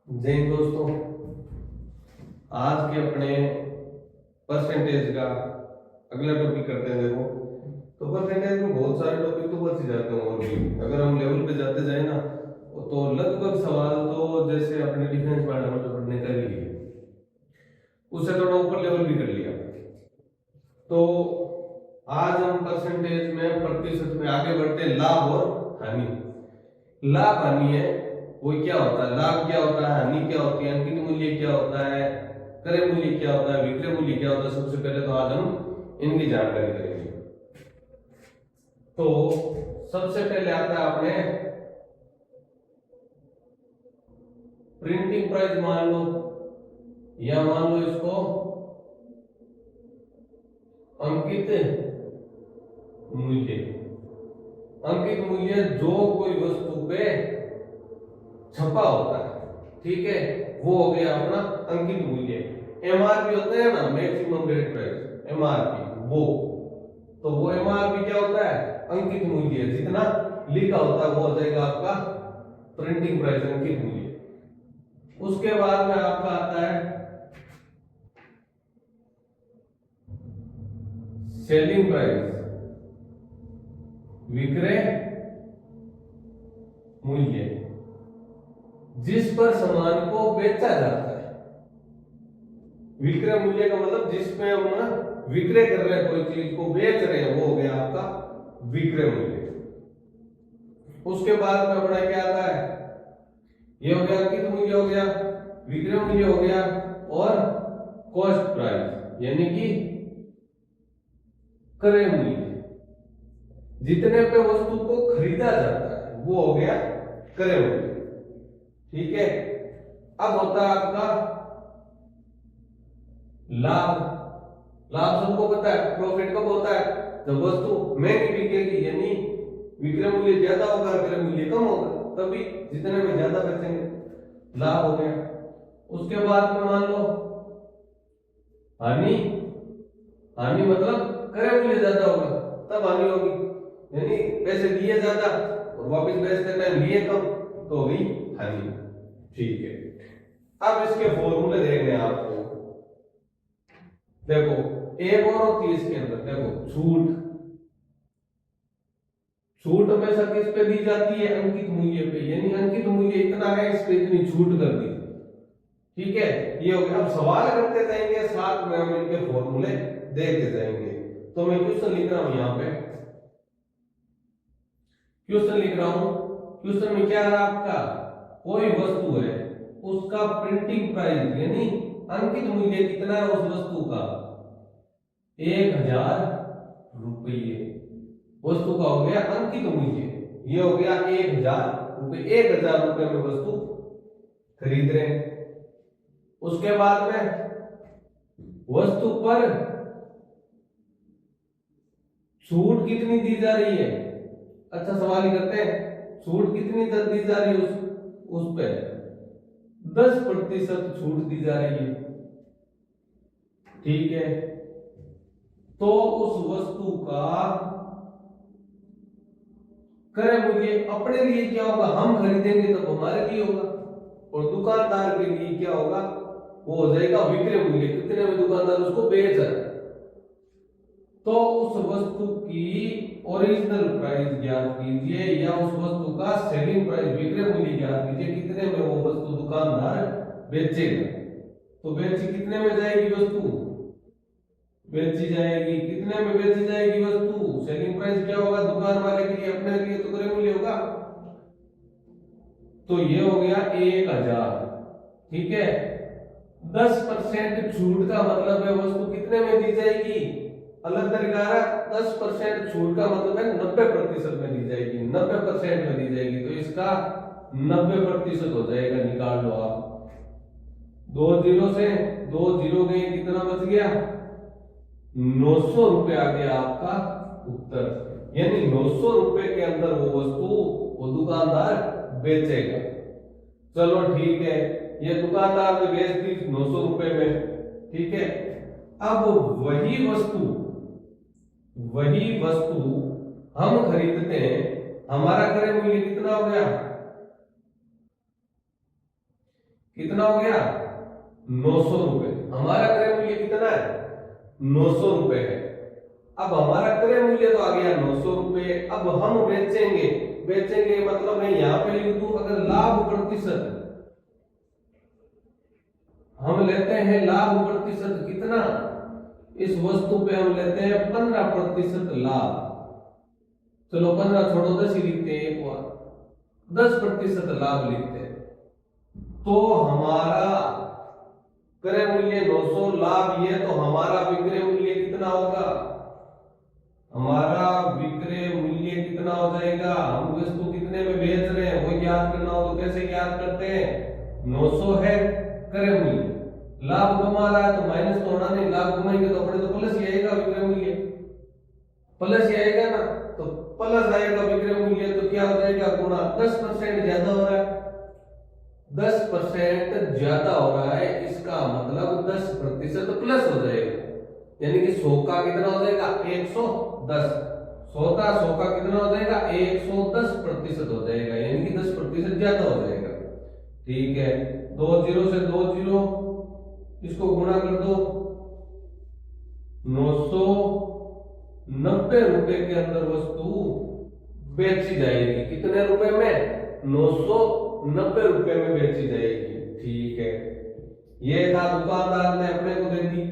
जय हिंद दोस्तों। आज के अपने परसेंटेज का अगला टॉपिक करते हैं। देखो तो परसेंटेज में बहुत सारे टॉपिक तो बच ही जाते हैं और भी अगर हम लेवल पे जाते जाए ना तो लगभग सवाल तो जैसे अपने डिफेंस बायोलॉजी पढ़ने कर लिए उससे थोड़ा ऊपर लेवल भी कर लिया। तो आज हम परसेंटेज में प्रतिशत में आगे बढ़ते हैं। लाभ और हानि। लाभ हानि है वो क्या होता है, लाभ क्या होता है, हानि क्या होती है, अंकित मूल्य क्या होता है, क्रय मूल्य क्या होता है, विक्रय मूल्य क्या होता है। सबसे पहले तो आज हम इनकी जानकारी करेंगे। तो सबसे पहले आता है अपने प्रिंटिंग प्राइस मान लो या मान लो इसको अंकित मूल्य। अंकित मूल्य जो कोई वस्तु पे छपा होता है, ठीक है, वो हो गया अपना अंकित मूल्य। एमआरपी होता है ना, मैक्सिमम रेट प्राइस, एमआरपी वो एमआरपी क्या होता है, अंकित मूल्य। जितना लिखा होता है वो हो जाएगा आपका प्रिंटिंग प्राइस, अंकित मूल्य। उसके बाद में आपका आता है सेलिंग प्राइस, विक्रय मूल्य, जिस पर सामान को बेचा जाता है। विक्रय मूल्य का मतलब जिसमें हम विक्रय कर रहे हैं, कोई चीज को बेच रहे हैं, वो हो गया आपका विक्रय मूल्य। उसके बाद में अपना क्या आता है, ये हो गया अंकित मूल्य हो गया, विक्रय मूल्य हो गया और कॉस्ट प्राइस यानी कि क्रय मूल्य। जितने पे वस्तु को खरीदा जाता है वो हो गया क्रय मूल्य, ठीक है। अब होता है आपका लाभ। लाभ सबको पता है, प्रॉफिट कब होता है, जब वस्तु महंगी बिकेगी यानी विक्रय मूल्य ज्यादा होगा, क्रय मूल्य कम होगा, तभी जितने में ज्यादा बेचेंगे लाभ हो गया। उसके बाद में मान लो हानि। हानि मतलब क्रय मूल्य ज्यादा होगा तब हानि होगी, यानी पैसे लिए ज्यादा और वापस बेचते टाइम लिए कम, तो हो गई हानि, ठीक है। अब इसके फॉर्मूले देखने हैं आपको। देखो एक और होती है इसके अंदर, देखो छूट। छूट हमेशा किस पे दी जाती है, अंकित मूल्य पे, यानी अंकित मूल्य इतना है इस पे इतनी छूट कर दी, ठीक है। ये हो गया। अब सवाल करते जाएंगे, साथ में हम इनके फॉर्मूले देखते जाएंगे। तो मैं क्वेश्चन लिख रहा हूं यहाँ पे, क्वेश्चन लिख रहा हूं। क्वेश्चन में क्या है आपका, कोई वस्तु है उसका प्रिंटिंग प्राइस यानी अंकित मूल्य कितना है उस वस्तु का, 1000 रुपये। वस्तु का हो गया अंकित मूल्य, ये हो गया 1000 रुपये। 1000 रुपये में वस्तु खरीद रहे हैं। उसके बाद में वस्तु पर छूट कितनी दी जा रही है। अच्छा सवाल ही करते हैं, छूट कितनी दी जा रही है उस पे 10% छूट दी जा रही है, ठीक है। तो उस वस्तु का क्रय मूल्य अपने लिए क्या होगा, हम खरीदेंगे तो हमारे लिए होगा, और दुकानदार के लिए क्या होगा, वो हो जाएगा विक्रय मूल्य, कितने में दुकानदार उसको बेच रहा है। तो उस वस्तु की ओरिजिनल प्राइस ज्ञात कीजिए या उस वस्तु का सेलिंग प्राइस, विक्रय मूल्य ज्ञात कीजिए, कितने में वो वस्तु दुकानदार बेचेगा। तो बेची कितने में जाएगी वस्तु, बेची जाएगी कितने में बेची जाएगी वस्तु, सेलिंग प्राइस क्या होगा दुकान वाले के लिए, अपने लिए तो क्रय मूल्य होगा। तो ये हो गया 1000, ठीक है। 10% छूट का मतलब है वस्तु कितने में दी जाएगी, अलग तरीका है। 10% छूट का मतलब है 90% में दी जाएगी, 90% में दी जाएगी। तो इसका 90% हो जाएगा, निकाल लो आप। 2 जीरो से 2 जीरो गए, कितना बच गया, 900 रुपए आ गया आपका उत्तर। यानी 900 रुपए के अंदर वो वस्तु वो दुकानदार बेचेगा। चलो ठीक है, ये दुकानदार ने बेच दी 900 रुपए में, ठीक है। अब वही वस्तु हम खरीदते हैं, हमारा क्रय मूल्य कितना हो गया, कितना हो गया 900 रुपए। हमारा क्रय मूल्य कितना है 900 रुपए है। अब हमारा क्रय मूल्य तो आ गया 900 रुपए। अब हम बेचेंगे मतलब मैं यहां पे लिख दूं, अगर लाभ प्रतिशत हम लेते हैं, लाभ प्रतिशत कितना, इस वस्तु पे हम लेते हैं 15% लाभ। चलो 15 छोड़ो 10 ही लिखते हैं, एक बार 10% लाभ लिखते हैं। तो हमारा क्रय मूल्य 900, लाभ ये, तो हमारा विक्रय मूल्य कितना होगा, हमारा विक्रय मूल्य कितना हो जाएगा, हम वस्तु कितने में बेच रहे हैं वो ज्ञात करना हो तो कैसे ज्ञात करते हैं, 900 है क्रय मूल्य, लाभ कमा रहा है तो माइनस तो होना नहीं, लाभ कमाएंगे तो अपने तो प्लस ही आएगा, विक्रय मूल्य प्लस ही आएगा ना, तो प्लस आएगा विक्रय मूल्य, तो क्या हो जाएगा गुना, 10% ज्यादा हो रहा है, 10% ज्यादा हो रहा है, इसका मतलब 10% प्लस हो जाएगा, यानी कि 100 का कितना हो जाएगा 110, 100 का कितना हो जाएगा 110% हो जाएगा, यानी कि 10% ज्यादा हो जाएगा। ठीक है, 2 0 से 2 0 इसको गुणा कर दो, 990 रुपए के अंदर वस्तु बेची जाएगी, कितने रुपए में 990 रुपए में बेची जाएगी। ठीक है, ये था दुकानदार ने अपने को दे दी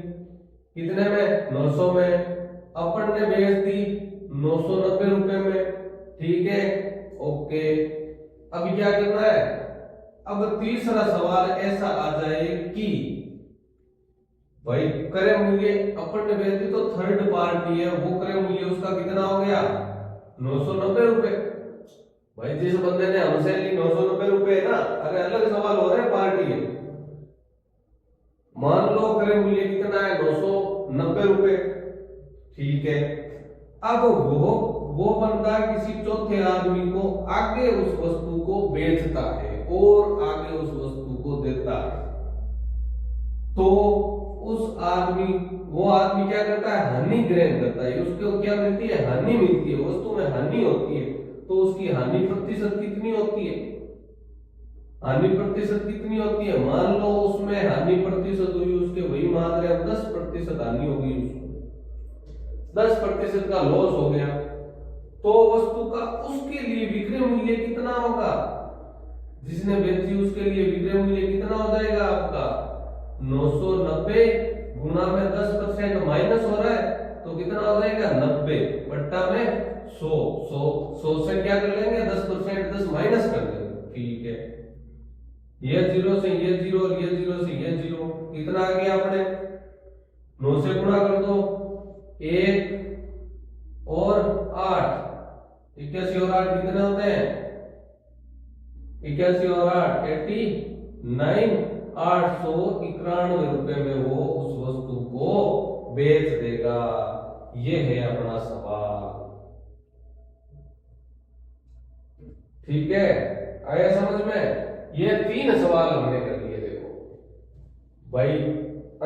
कितने में 900 में, अपन ने बेच दी 990 रुपए में। ठीक है, ओके, अब क्या करना है, अब तीसरा सवाल ऐसा आ जाए कि भाई क्रय मूल्य अपन ने बेच दी तो थर्ड पार्टी है, वो क्रय मूल्य उसका कितना हो गया 990 रुपए। भाई जिस बंदे ने हमसे ली 990 रुपए है ना, अरे अलग सवाल हो रहा है पार्टी है, मान लो क्रय मूल्य कितना है 990 रुपए। ठीक है, अब वो बंदा किसी चौथे आदमी को आगे उस वस्तु को बेचता है और आगे उस वस्तु को देता है, तो उस आदमी वो आदमी क्या करता है, हानि ग्रहण करता है, उसको क्या मिलती है, हानि मिलती है, वस्तु में हानि होती है, तो उसकी हानि प्रतिशत कितनी होती है, हानि प्रतिशत कितनी होती है, मान लो उसमें हानि प्रतिशत हुई, उसके वही मान रहे हैं 10% हानि होगी, उसको 10% का लॉस हो गया, तो वस्तु का उसके लिए विक्रय मूल्य कितना होगा, जिसने बेची उसके लिए विक्रय मूल्य कितना हो जाएगा आपका 990 गुना में 10% माइनस हो रहा है तो कितना हो जाएगा 90 बट्टा में 100 से क्या कर लेंगे 10%, 10 माइनस कर देंगे। ठीक है, ये 0 से ये 0 और ये 0 से ये 0, कितना आ गया अपने 9 से गुणा कर दो, 1 और 8, 81 और 8 कितने होते हैं 81 और 8 89, 891 रुपए में वो उस वस्तु को बेच देगा। ये है अपना सवाल। ठीक है, आया समझ में, ये 3 सवाल हमने कर लिए। देखो भाई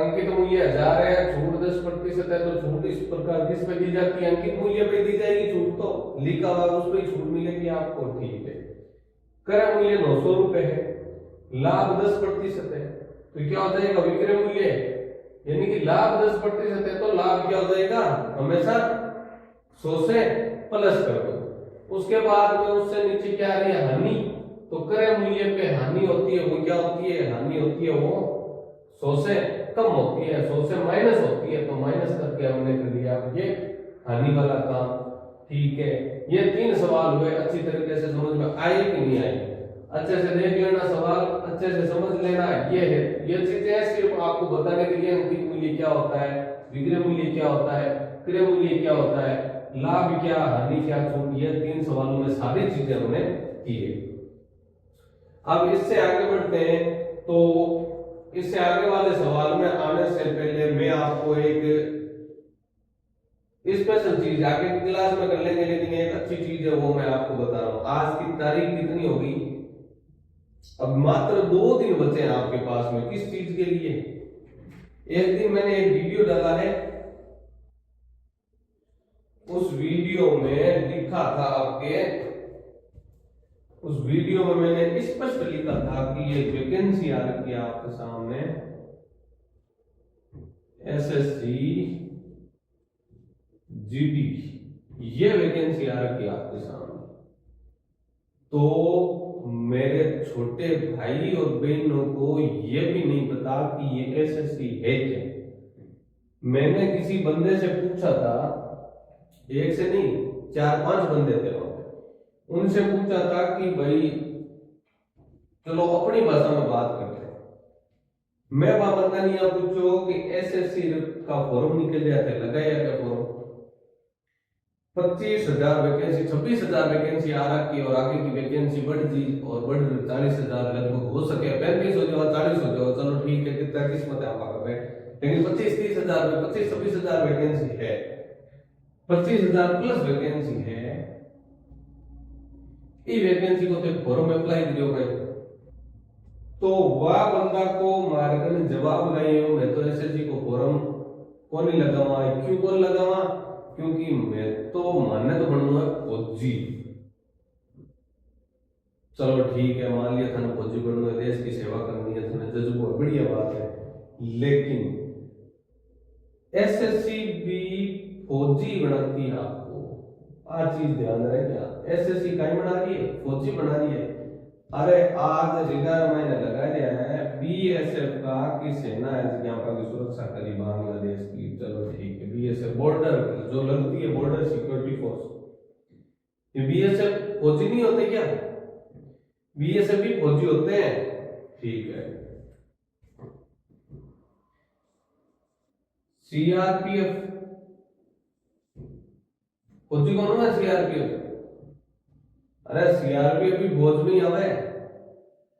अंकित मूल्य 1000 है, छूट 10% है, तो छूट इस प्रकार किस पे दी जाती है, अंकित मूल्य पे दी जाएगी छूट, तो लिखा हुआ उस पे छूट मिलेगी आपको। ठीक है, क्रय मूल्य 900 रुपए है, लाभ 10% है, तो क्या हो जाएगा विक्रय मूल्य, यानी कि लाभ 10% है तो लाभ क्या हो जाएगा हमेशा 100 से प्लस कर दो, उसके बाद में उससे नीचे क्या आ रही है हानि, तो क्रय मूल्य पे हानि होती है वो क्या होती है, हानि होती है वो 100 से कम होती है, 100 से माइनस होती है, तो माइनस करके हमने कर लिया ये हानि वाला काम। ठीक है, ये 3 सवाल हुए, अच्छी तरीके से समझ में आए कि नहीं आए, अच्छे से देख लेना सवाल, अच्छे से समझ लेना। ये है, ये चीजें सिर्फ आपको बताने के लिए अंकित मूल्य क्या होता है, विक्रय मूल्य क्या होता है, क्रय मूल्य क्या होता है, लाभ क्या, हानि क्या, छूट, ये 3 सवालों में सारी चीजें हमने की है। अब इससे आगे बढ़ते हैं, तो इससे आगे वाले सवाल में आने से पहले मैं आपको एक स्पेशल चीज आगे की क्लास में कर लेंगे, लेकिन एक अच्छी चीज है वो मैं आपको बता रहा हूं। आज की तारीख कितनी होगी, अब मात्र 2 दिन बचे हैं आपके पास में, किस चीज के लिए, एक दिन मैंने एक वीडियो डाला है, उस वीडियो में लिखा था आपके उस वीडियो में मैंने स्पष्ट लिखा था कि ये वैकेंसी आ रखी है आपके सामने, एसएससी जीडी, ये वैकेंसी आ रखी है आपके सामने। तो मेरे छोटे भाई और बहनों को ये भी नहीं पता कि ये एसएससी है क्या। मैंने किसी बंदे से पूछा था, एक से नहीं 4-5 बंदे थे वहां पे, उनसे पूछा था कि भाई चलो अपनी भाषा में बात करते हैं। मैं बंदा नहीं पूछो कि एसएससी का फॉर्म निकल गया था, लगाया क्या फॉर्म, 25,000 वैकेंसी 26,000 वैकेंसी आ रखी और आगे की वैकेंसी बढ़ जी और बढ़ 40,000 लगभग हो सके, 35 हो जाओ 40 हो जाओ, चलो ठीक है, कितना किस्मत है आपका पे, लेकिन 25-30,000 में 25-26,000 वैकेंसी है, 25,000 प्लस वैकेंसी है। ये वैकेंसी को तो फॉर्म अप्लाई करियो गए, तो वह बंदा को मार्ग ने जवाब लगाई हो, मैं तो एसएससी को फॉर्म कौन नहीं लगावा, क्यों कौन लगावा, क्योंकि मैं तो मानने तो बनूंगा फौजी। चलो ठीक है, मान लिया था फौजी बनना, देश की सेवा करनी है, तुम्हें जज्बा, बढ़िया बात है, लेकिन एसएससी भी फौजी बनाती है आपको, आज चीज ध्यान रहे क्या, एसएससी कहीं बना रही है, फौजी बना रही है। अरे आज रिटायर मैंने लगा दिया है बीएसएफ का कि सेना है यहाँ पर सुरक्षा करी बांग्लादेश की, चलो ठीक है, बीएसएफ बॉर्डर जो लगती है बॉर्डर सिक्योरिटी फोर्स, ये बीएसएफ फौजी नहीं होते क्या, बीएसएफ भी फौजी होते हैं, ठीक है। सीआरपीएफ फौजी कौन है, सीआरपीएफ, अरे सीआरपीएफ भी फौज में आवे,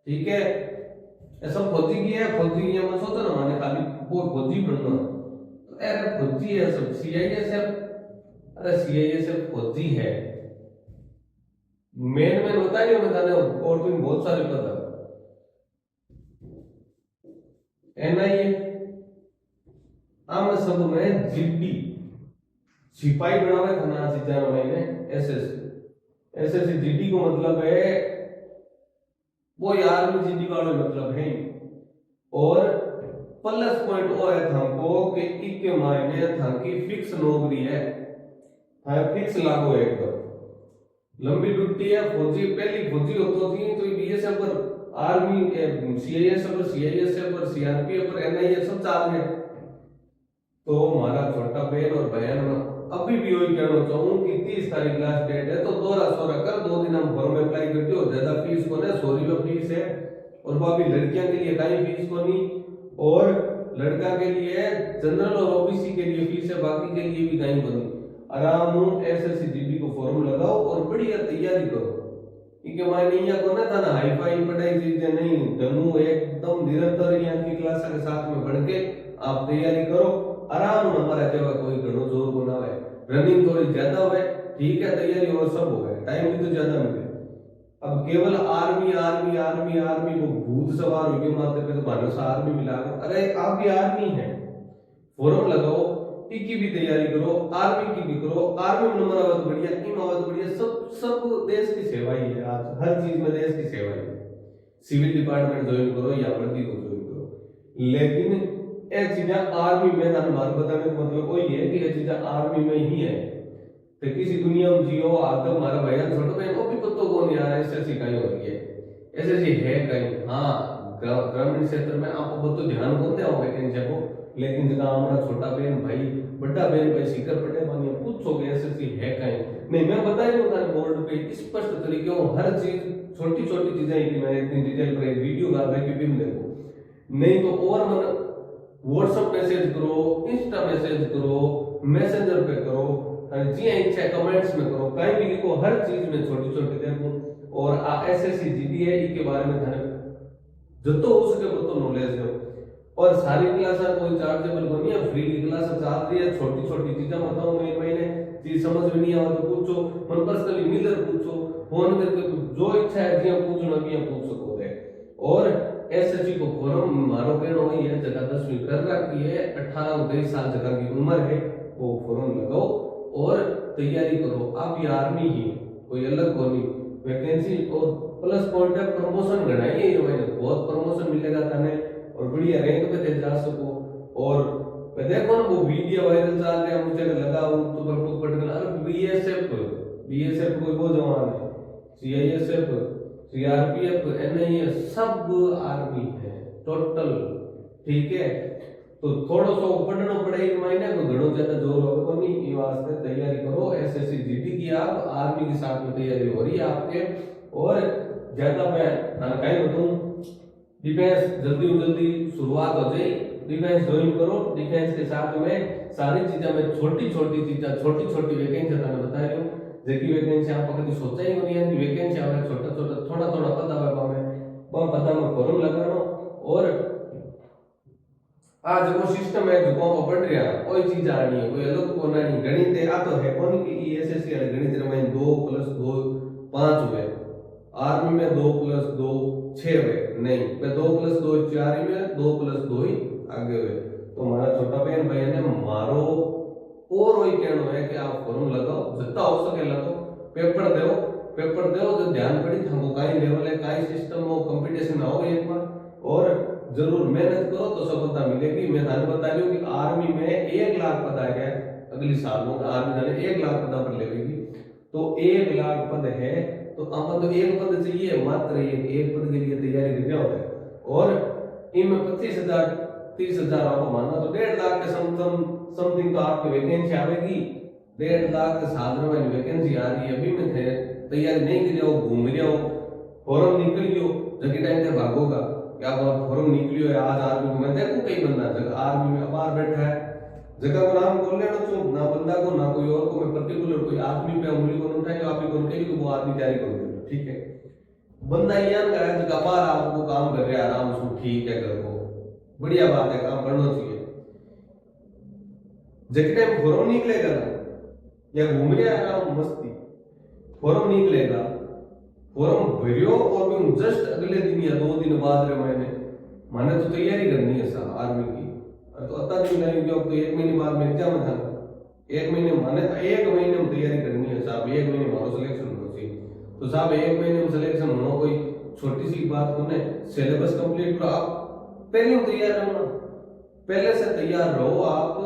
ठीक है, ऐसा फौजी की है, फौजी की मत सोचो ना माने खाली वो फौजी बनना, अरे फौजी है सब, सीआईएसएफ, अरे सीआईएसएफ फौजी है, मेन बता रही हूँ मैं थाने, और तुम बहुत सारे पता, एनआईए आम सब में जीडी सिपाही बनावे थाना सीधा मैंने एसएससी जीडी को मतलब है वो यार में जीडी वाले मतलब है, और प्लस पॉइंट वो है हमको कि इक्के मायने थाकी फिक्स नौकरी है, फिक्स लागू है, एक बार लंबी ड्यूटी है, फौजी पहली फौजी होतो थी तो बीएसएफ पर आर्मी सीआईएसएफ पर सीआईएसएफ पर सीआरपीएफ पर एनआईए सब चाल है। तो हमारा छोटा बहन और बहन अभी भी वही कहना चाहूँ कि 30 तारीख लास्ट डेट है, तो दोरा सोरा कर 2 दिन हम फॉर्म अप्लाई करते हो, ज्यादा फीस को ना 100 रुपये फीस है, और बाकी लड़कियों के लिए कहीं फीस को नहीं, और लड़का के लिए जनरल और ओबीसी के लिए फीस है, बाकी के लिए भी कहीं को नहीं। आराम एसएससी जीडी को फॉर्म लगाओ और बढ़िया तैयारी करो, क्योंकि मायने यहाँ को ना था ना हाई फाई पढ़ाई चीजें नहीं, धनु एकदम निरंतर यहाँ की क्लास के साथ में बढ़ के आप तैयारी करो, आराम हमारा जगह कोई घणो जोर को ना है, रनिंग थोड़ी ज्यादा हो, ठीक है, तैयारी और सब हो गए, टाइम भी तो ज्यादा मिले। अब केवल आर्मी आर्मी आर्मी आर्मी वो भूत सवार हो गए माथे पे, तो भरोसा आर्मी मिला, अरे आप भी आर्मी है, फॉर्म लगाओ, की भी तैयारी करो, आर्मी की भी करो, आर्मी में नंबर आवत बढ़िया, टीम आवत बढ़िया, सब सब देश की सेवा ही है, आज हर चीज में देश की सेवा ही है। सिविल डिपार्टमेंट ज्वाइन करो या वर्दी को ज्वाइन करो, लेकिन ये चीजें आर्मी में ना मार बताने का मतलब वही है कि ये चीजें आर्मी में ही है, तो किसी दुनिया में जियो आज तक हमारा भैया छोटे भाई को भी पत्तो कौन यार ऐसे सिखाई हो रही है, ऐसे है कहीं, हाँ ग्रामीण क्षेत्र में आपको बहुत ध्यान होते हो वैकेंसी को, लेकिन जगह हमारा छोटा बहन भाई बड़ा बहन भाई सीकर पड़े बनिए पूछोगे ऐसे है कहीं नहीं, मैं बताई दूंगा बोर्ड पे स्पष्ट तरीके से हर चीज, छोटी छोटी चीजें कि मैंने इतनी डिटेल पर वीडियो डाल रही कि देखो, नहीं तो और मन व्हाट्सएप मैसेज करो, इंस्टा मैसेज करो, मैसेंजर पे करो, जी इच्छा कमेंट्स में करो, कहीं भी लिखो, हर चीज में छोटी छोटी देखो, और एसएससी जीडी है के बारे में थाने जतो हो सके तो नॉलेज दो, और सारी क्लास कोई चार्जेबल बनी है, फ्री की क्लास चल रही है, छोटी छोटी चीजें बताओ, महीने चीज समझ में नहीं आवा तो पूछो, मन पर्सनली मिलर पूछो, फोन करके जो इच्छा है जी पूछना भी पूछ सको है। और एसएससी को फॉर्म मारो कहना वही है, जगह 10वीं कर रखी है, 18-23 साल जगह की उम्र है, वो फॉर्म लगाओ और तैयारी करो, आप ये आर्मी ही कोई अलग को नहीं, वैकेंसी और प्लस पॉइंट है प्रमोशन घटाई है, ये मैंने बहुत प्रमोशन मिलेगा थाने और बढ़िया रैंक पे जा सको। और देखो ना वो वीडियो वायरल चल रहा है, मुझे लगा तो प्रमुख पटकन, अरे बीएसएफ कोई वो जवान है, सीआईएसएफ, सीआरपीएफ, एनआईए सब आर्मी है टोटल, ठीक है। तो थोड़ो सो पढ़ना पड़ेगा महीने को, घणो ज्यादा जोर होगा तो नहीं, ये वास्ते तैयारी करो। एसएससी जीडी की आप आर्मी के साथ में तैयारी हो रही है आपके। और ज्यादा मैं कहीं बताऊं, डिफेंस जल्दी शुरुआत हो जाए, डिफेंस ज्वाइन करो। डिफेंस के साथ में सारी चीजें मैं छोटी छोटी वैकेंसी मैंने बता रही हूँ, जेकी वैकेंसी आप कभी सोचा ही नहीं है कि वैकेंसी आवे, छोटा थोड़ा पता है पावे पता में फॉर्म लगानो। और आज वो सिस्टम है जो को पढ़ रहा कोई चीज आनी है, कोई अलग को नहीं, गणित है आ तो है कौन कि एसएससी वाले गणित में 2 + 2 5 हुए, आर्मी में 2 + 2 6 हुए, नहीं मैं 2 + 2 4 ही हुए, 2 + 2 ही आगे हुए। तो हमारा छोटा बहन भाई ने मारो और वही कहना है कि आप फॉर्म लगाओ, जितना हो सके लगाओ, पेपर दो जो ध्यान पड़ी हमको काई लेवल है, काई सिस्टम हो, कंपटीशन आओ एक बार और जरूर मेहनत करो तो सफलता मिलेगी। मैं थाने बता रही हूँ कि आर्मी में 1 लाख पद आ गया अगली साल में, आर्मी जाने 1 लाख पद पर लेगी, तो 1 लाख पद है तो अपन तो एक पद चाहिए, मात्र एक पद के लिए तैयारी करना होता है। और इनमें 25,000 30,000 आपको मानना तो 1.5 लाख के समथिंग तो आपकी वैकेंसी आवेगी। 1.5 लाख के साथ में वैकेंसी आ रही है, अभी में थे तैयारी नहीं कर रहे हो, घूम रहे हो, फॉर्म निकलियो जगह टाइम से भागोगा क्या फॉर्म निकलियो है। आज आर्मी में देखो कई बंदा जगह आर्मी में बाहर बैठा है, जगह को नाम बोल लेना तो ना बंदा को ना कोई और को मैं पर्टिकुलर कोई आदमी पे उंगली को उठाएंगे, आप ही को कहेंगे कि वो आदमी तैयारी करो, ठीक है। बंदा ये ना है जगह बाहर आपको काम कर रहे हैं आराम से, ठीक है घर को बढ़िया बात है, काम करना चाहिए। जगह टाइम फॉर्म निकलेगा ना या घूम रहे आराम मस्ती, फॉर्म निकलेगा, फॉर्म भरियो और भी जस्ट अगले दिन या 2 दिन बाद रे मैंने तो तैयारी करनी है सर आर्मी की, तो अता दिन नहीं जो तो 1 महीने बाद में एग्जाम था, 1 महीने माने 1 महीने में तैयारी करनी है साहब, 1 महीने में सिलेक्शन होना चाहिए। तो साहब 1 महीने में सिलेक्शन होना कोई छोटी सी बात को नहीं, सिलेबस कंप्लीट करो, आप पहले तैयार रहो, पहले से तैयार रहो आप।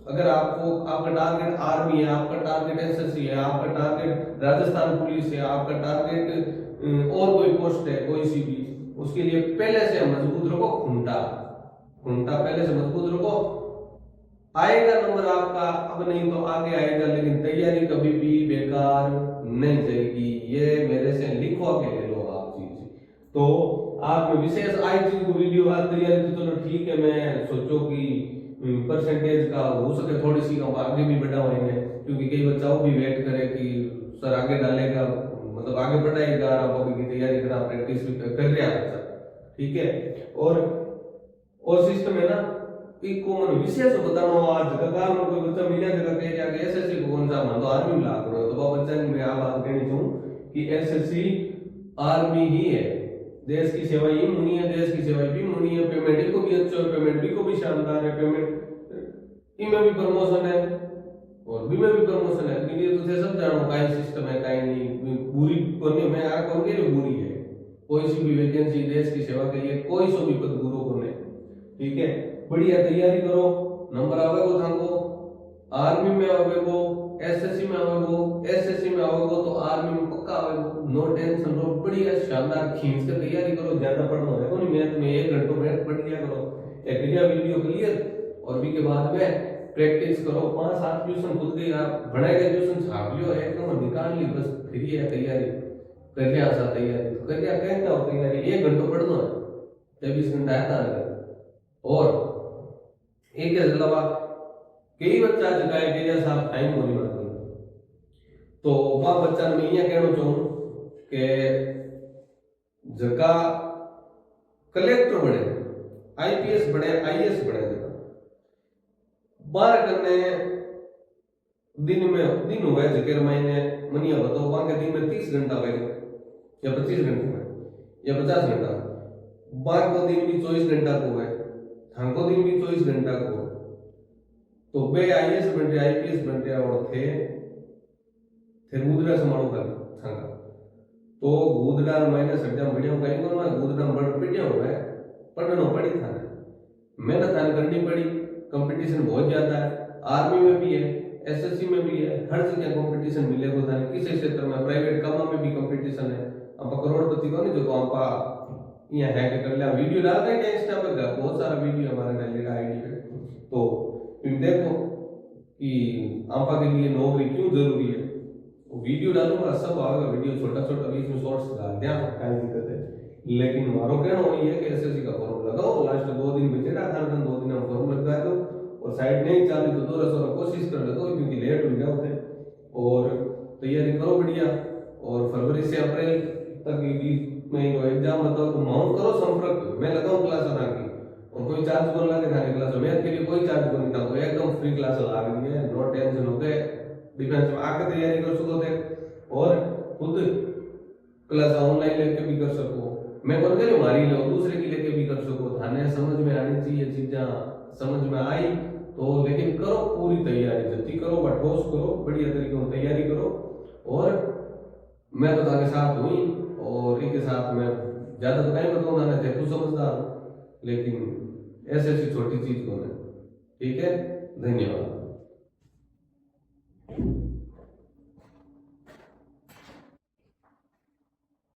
अगर आपको आपका टारगेट आर्मी है, आपका टारगेट एसएससी है, आपका टारगेट राजस्थान पुलिस है, आपका टारगेट और कोई पोस्ट है कोई सी भी, उसके लिए पहले से मजबूत रखो, खुंटा पहले से मजबूत रखो, आएगा नंबर आपका, अब नहीं तो आगे आएगा, लेकिन तैयारी कभी भी बेकार नहीं जाएगी, ये मेरे से लिखवा के ले लो आप चीज। तो आप में विशेष आई चीज को वीडियो आज तैयारी तो चलो ठीक है, मैं सोचो कि परसेंटेज का हो सके थोड़ी सी कम आगे भी बढ़ा होंगे, क्योंकि कई बच्चा वो भी वेट करे कि सर आगे डालेगा, मतलब आगे बढ़ाएगा, आप अभी की तैयारी करा, प्रैक्टिस भी कर रहे हैं बच्चा, ठीक है। और सिस्टम है ना एक कॉमन विशेष बताना, आज जगह में कोई बच्चा मिला जगह कह रहा कि एसएससी को कौन सा मान तो आर्मी में ला करो, तो बाबा बच्चा ने मैं आप बात कहनी चाहूं कि एसएससी आर्मी ही है, देश की सेवा ही होनी है, देश की सेवा भी होनी है, पेमेंट को भी अच्छा है, पेमेंट को भी शानदार है, पेमेंट इनमें भी प्रमोशन है और बी में भी प्रमोशन है, लेकिन ये तो सब जानो काई सिस्टम है काई नहीं, पूरी कोने में आ कौन के पूरी है, कोई सी भी वैकेंसी देश की सेवा के लिए कोई सो भी पद गुरु को नहीं, ठीक है। बढ़िया तैयारी करो, नंबर आवेगो थाको, आर्मी में आवेगो, एसएससी में आवेगो, एसएससी में आवेगो तो आर्मी में पक्का आवेगो, नो टेंशन लो, बढ़िया शानदार खींच के तैयारी करो, ज्यादा पढ़ना है तो नहीं, मैथ में 1 घंटा मैथ पढ़ लिया करो, एक वीडियो क्लियर, और भी के बाद में प्रैक्टिस करो, 5-7 ट्यूशन खुद के आप बढ़ाएगा, ट्यूशन छाप लियो, एक नंबर निकाल ली, बस फिर ये तैयारी कर लिया, ऐसा तैयारी तो कर लिया, कहता हो तैयारी 1 घंटा पढ़ना है, 24 घंटा आता है। और एक के अलावा कई बच्चा जगह के जैसा टाइम होने वाला, तो वह बच्चा मैं ये कहना चाहूं कि जगह कलेक्टर बने, आईपीएस बने, आईएएस बने, जगह बार करने दिन हुए जगह महीने मनिया बताओ वहां के दिन में 30 घंटा हुए या 25 घंटे में या 50 घंटा, बार को दिन भी 24 घंटा को है, हमको दिन भी 24 घंटा को, तो बे आईएएस बन रहे, आईपीएस बन रहे और थे रुद्र समारोह का संगा, तो गूदडार मैंने सड्डा बढ़िया कहीं को ना गूदडार बड़ पिटिया हुआ है पढ़नो पड़ी था मेहनत थाने करनी पड़ी। कंपटीशन बहुत ज्यादा है, आर्मी में भी है, एसएससी में भी है, हर जगह कंपटीशन मिलेगा थाने किसी क्षेत्र में, प्राइवेट कामों में भी कंपटीशन है। आप करोड़पति को नहीं जो आप यहाँ है कि कर लिया वीडियो डालते हैं इंस्टा पे, बहुत सारा वीडियो हमारे डालेगा आईडी पे। तो तुम देखो कि आपा के लिए नौकरी क्यों जरूरी है, वीडियो डालूंगा सब आएगा, वीडियो छोटा छोटा बीच में शॉर्ट्स डाल दिया कोई दिक्कत है। लेकिन मारो कहना वही है कि एसएससी का फॉर्म लगाओ, लास्ट 2 दिन बचेगा था, 2 दिन हम फॉर्म लगा दो और साइड नहीं चालू तो दोरा सोरा कोशिश कर लो क्योंकि लेट हो जाओ थे। और तैयारी करो बढ़िया, और फरवरी से अप्रैल तक बीच में एग्जाम बताओ तो माउंट करो संपर्क, मैं लगाऊं क्लास आना की और कोई चार्ज को लगा के थाने क्लास मैथ के लिए कोई चार्ज को नहीं था, तो एकदम फ्री क्लास लगा रही है, नो टेंशन हो गए। डिफेंस में आके तैयारी कर सको थे और खुद क्लास ऑनलाइन लेके भी कर सको, मैं बोल रही हमारी लो दूसरे की लेके भी कर सको, थाने समझ में आनी चाहिए चीजा, समझ में आई तो लेकिन करो पूरी तैयारी, जल्दी करो ठोस करो, बढ़िया तरीके से तैयारी करो। और मैं तो ताके साथ हुई और इनके साथ मैं ज्यादा तो नहीं बताऊंगा ना थे कुछ समझदार, लेकिन ऐसी छोटी चीज को ठीक है। धन्यवाद।